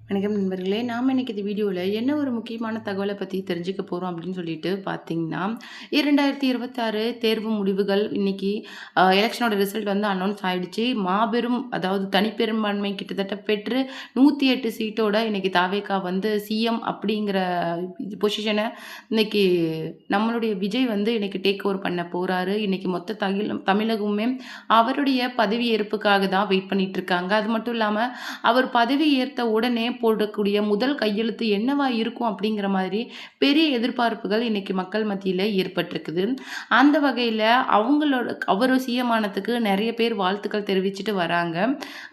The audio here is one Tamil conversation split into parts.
வணக்கம் நண்பர்களே. நாம இன்னைக்கு இந்த வீடியோல என்ன ஒரு முக்கியமான தகவல பத்தி தெரிஞ்சுக்க போறோம் அப்படின்னு சொல்லிட்டு பார்த்தீங்கன்னா, 2026 தேர்வு முடிவுகள் இன்னைக்கு எலக்ஷனோட ரிசல்ட் வந்து அனௌன்ஸ் ஆயிடுச்சு. மாபெரும் அதாவது தனிப்பெரும்பான்மை கிட்டத்தட்ட பெற்று 108 சீட்டோட இன்னைக்கு தாவேகா வந்து சிஎம் அப்படிங்கிற பொசிஷன இன்னைக்கு நம்மளுடைய விஜய் வந்து இன்னைக்கு டேக் ஓவர் பண்ண போறாரு. இன்னைக்கு மொத்த தமிழகமுமே அவருடைய பதவி ஏற்புக்காக தான் வெயிட் பண்ணிட்டு இருக்காங்க. அது மட்டும் இல்லாம அவர் பதவி ஏற்ற உடனே போடக்கூடிய முதல் கையெழுத்து என்னவா இருக்கும் அப்படிங்கிற மாதிரி பெரிய எதிர்பார்ப்புகள் இன்னைக்கு மக்கள் மத்தியில ஏற்பட்டிருக்குது. அந்த வகையில அவர் சிஎம் ஆனதுக்கு நிறைய பேர் வாழ்த்துக்கள் தெரிவிச்சுட்டு வராங்க.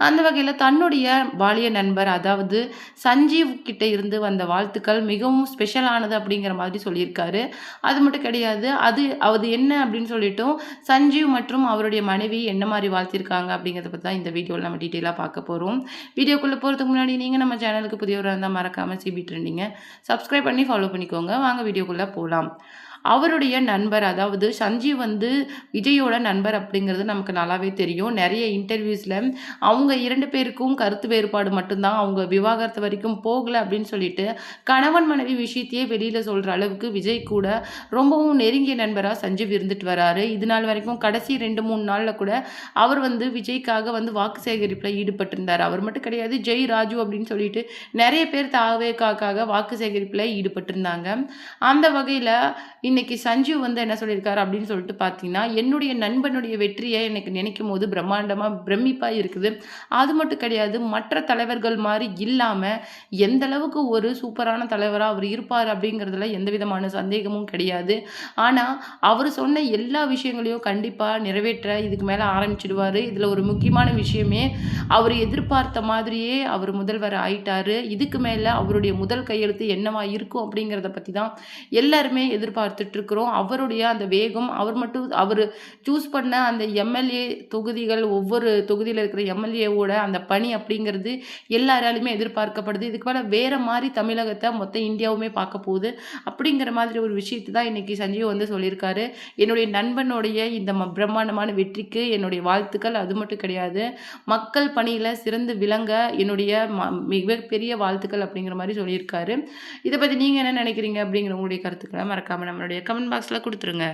அந்த வகையில தன்னுடைய பாலிய நண்பர் அதாவது சஞ்சீவ் கிட்ட இருந்து வந்த வாழ்த்துக்கள் மிகவும் ஸ்பெஷலானது அப்படிங்கிற மாதிரி சொல்லியிருக்காரு. அது மட்டும் கிடையாது, அது என்ன அப்படின்னு சொல்லிட்டும் சஞ்சீவ் மற்றும் அவருடைய மனைவி என்ன மாதிரி வாழ்த்திருக்காங்க அப்படிங்கிறத பற்றி தான் இந்த வீடியோவில் நம்ம டீட்டெயிலாக பார்க்க போகிறோம். வீடியோக்குள்ளே போகிறதுக்கு முன்னாடி நீங்கள் நம்ம சேனலுக்கு புதியவராக இருந்தால் மறக்காமல் சிபி ட்ரெண்டிங்கை சப்ஸ்கிரைப் பண்ணி ஃபாலோ பண்ணிக்கோங்க. வாங்க வீடியோக்குள்ளே போகலாம். அவருடைய நண்பர் அதாவது சஞ்சீவ் வந்து விஜயோட நண்பர் அப்படிங்கிறது நமக்கு நல்லாவே தெரியும். நிறைய இன்டர்வியூஸில் அவங்க 2 பேருக்கும் கருத்து வேறுபாடு மட்டும்தான், அவங்க விவாகரத்து வரைக்கும் போகலை அப்படின்னு சொல்லிட்டு கணவன் மனைவி விஷயத்தையே வெளியில் சொல்கிற அளவுக்கு விஜய் கூட ரொம்பவும் நெருங்கிய நண்பராக சஞ்சீவ் இருந்துட்டு வராரு. இது நாள் வரைக்கும் கடைசி 2-3 நாளில் கூட அவர் வந்து விஜய்க்காக வந்து வாக்கு சேகரிப்பில் ஈடுபட்டிருந்தார். அவர் மட்டும் கிடையாது, ஜெய் ராஜு அப்படின்னு சொல்லிட்டு நிறைய பேர் தாவேக்காக வாக்கு சேகரிப்பில் ஈடுபட்டிருந்தாங்க. அந்த வகையில் இன்னைக்கு சஞ்சீவ் வந்து என்ன சொல்லியிருக்காரு அப்படின்னு சொல்லிட்டு பார்த்தீங்கன்னா, என்னுடைய நண்பனுடைய வெற்றியை எனக்கு நினைக்கும் போது பிரமிப்பாக இருக்குது. அது மட்டும் கிடையாது, மற்ற தலைவர்கள் மாதிரி இல்லாமல் எந்த அளவுக்கு ஒரு சூப்பரான தலைவராக அவர் இருப்பார் அப்படிங்கிறதுல எந்த விதமான சந்தேகமும் கிடையாது. ஆனால் அவர் சொன்ன எல்லா விஷயங்களையும் கண்டிப்பாக நிறைவேற்ற இதுக்கு மேலே ஆரம்பிச்சிடுவார். இதில் ஒரு முக்கியமான விஷயமே, அவர் எதிர்பார்த்த மாதிரியே அவர் முதல்வர் ஆயிட்டாரு. இதுக்கு மேலே அவருடைய முதல் கையெழுத்து என்னவா இருக்கும் அப்படிங்கிறத பற்றி தான் எல்லாருமே எதிர்பார்த்துட்ருக்குறோம். அவருடைய அந்த வேகம், அவர் சூஸ் பண்ண அந்த எம்எல்ஏ தொகுதிகள், ஒவ்வொரு தொகுதியில் இருக்கிற எம்எல்ஏவோட அந்த பணி அப்படிங்கிறது எல்லாராலுமே எதிர்பார்க்கப்படுது. இதுக்கு மேலே வேறு மாதிரி தமிழகத்தை மொத்த இந்தியாவுமே பார்க்க போகுது அப்படிங்கிற மாதிரி ஒரு விஷயத்தை தான் இன்றைக்கி சஞ்சீவ் வந்து சொல்லியிருக்காரு. என்னுடைய நண்பனுடைய இந்த பிரம்மாண்டமான வெற்றிக்கு என்னுடைய வாழ்த்துக்கள். அது மட்டும் கிடையாது, மக்கள் பணியில் சிறந்து விளங்க என்னுடைய மிகப்பெரிய வாழ்த்துக்கள் அப்படிங்கிற மாதிரி சொல்லியிருக்காரு. இதை பற்றி நீங்கள் என்ன நினைக்கிறீங்க அப்படிங்கிற உங்களுடைய கருத்துக்களை மறக்காமல் நம்மளுடைய கமெண்ட் பாக்ஸில் கொடுத்துருங்க.